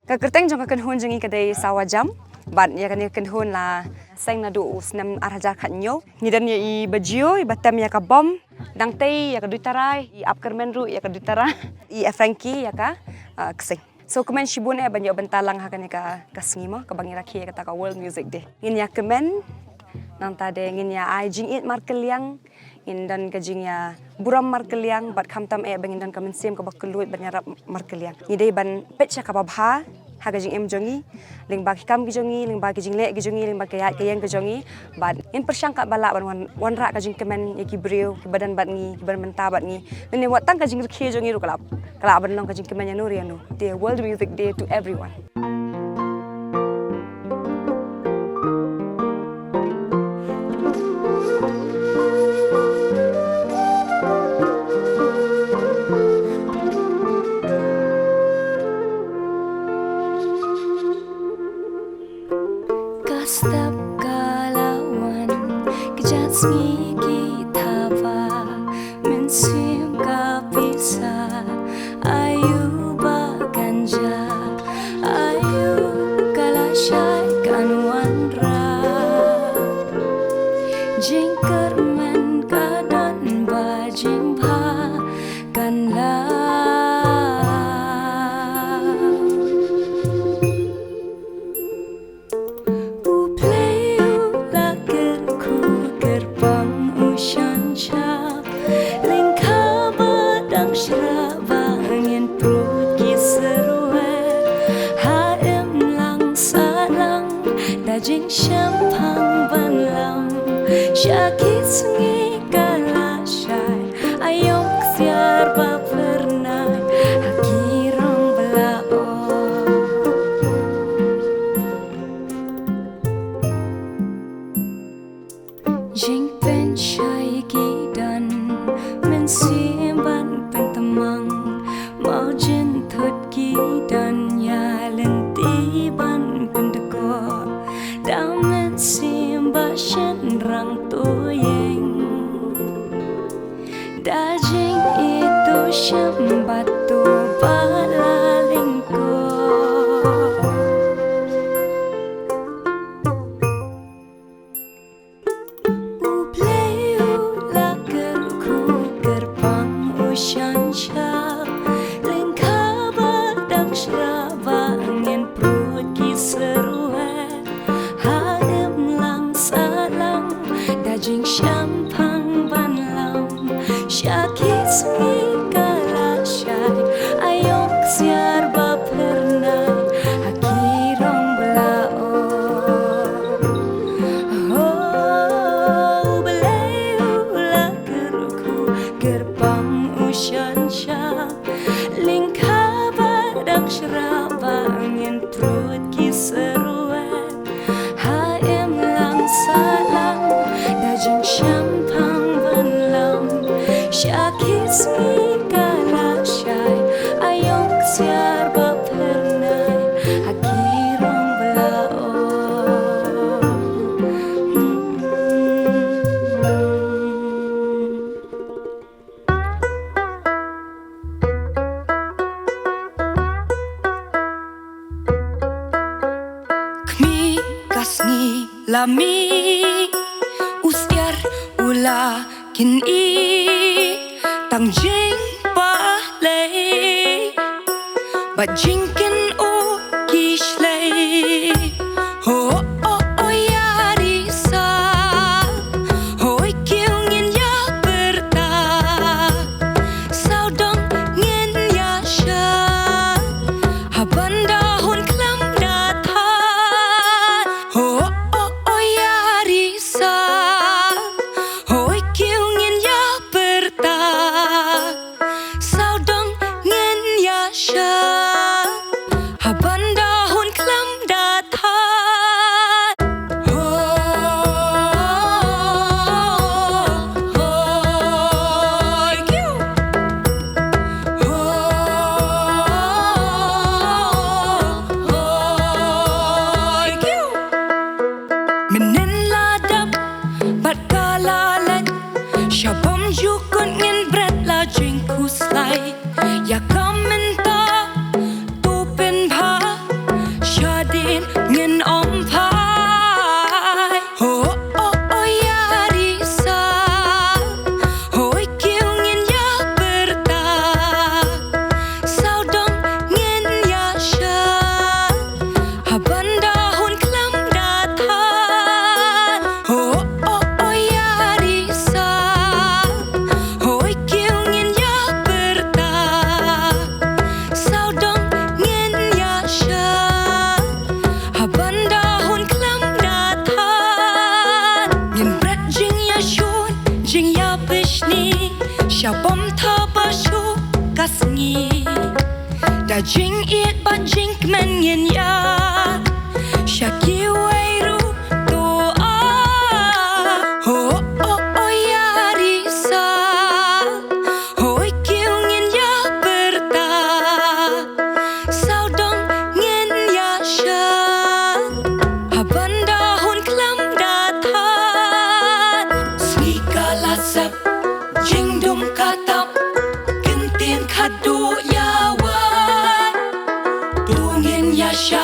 Kakerteng jong kakenhun jengi kadai sawajam. Bat ya kan kenhun la seng na du usnam arhajar khatnyo. Nidan ya I bajio I batam ya ka bom. Dang tei ya ka duitarai I apkermen ru ya ka duitara. I Frankie ya ka keseng. So kemen shibun banyak bentalang hakan ya ka sngimo ka bangira ki ya ka World Music Day. Ngin ya kemen nang tade ngin ya ai jing it markeliang in dan kajing ya buram markeliang bat khamtam bangin dan kamen sim ka bakluit banyarap markeliang. Ngidei ban petcha ka babha ha kajing jongi ling ba kam ki jongi ling ba kajing le ki jongi ling ba kayat kayang ki jongi bat in persyangka bala ban wanra kajing kemen ya ki brio ki badan bat ngi ki badan menta bat ngi ne watang kajing ki jongi ru kalap ban long kajing kemen ya nur ya nu. The World Music Day to everyone. Setiap kalawan kejatsi kita ba mensim kapisa ayu baganja ayu kalashay kanwanra jingker men kadan ba jingba kanla Dajing syampang banlam syakit sungi kalashay ayok siar ba pernah hakirong belao jing pen syai gidan mensimban pentemang mau jin thot gidan ya lenti ban pendeko Damen simba shen rang tuyeng Dajing itu syambatu balalingko Upleu lakerku gerbang usyan syab Lingka badak syaraba angin perut kiseru Dajing syampang banlam syakit sungi kalashay ayok siar ba pernah hakirong belao beleu lakerku gerbang usyan syab lingka badak syaraba angin perut kiseruet haem lang salam Dajing syampang banlam syakit sungi kalashay ayok siar ba pernah hakirong belao Kmi kasni lami ula kin tang jing pa lei but jinkin o kish lei ho o yari sa ho kyung in ya berta sao dong ngin ya sha habanda hun klam da tha ho o yari sa ya jing it ba jing men yen ya shaki wairu to a ho oh oh yari sa hoi kiu ngin ya berta sao dong ngin ya sha habanda hun klam da tha sni kala sap jing dum katap kentin khadu ya wa tu ngin ya sha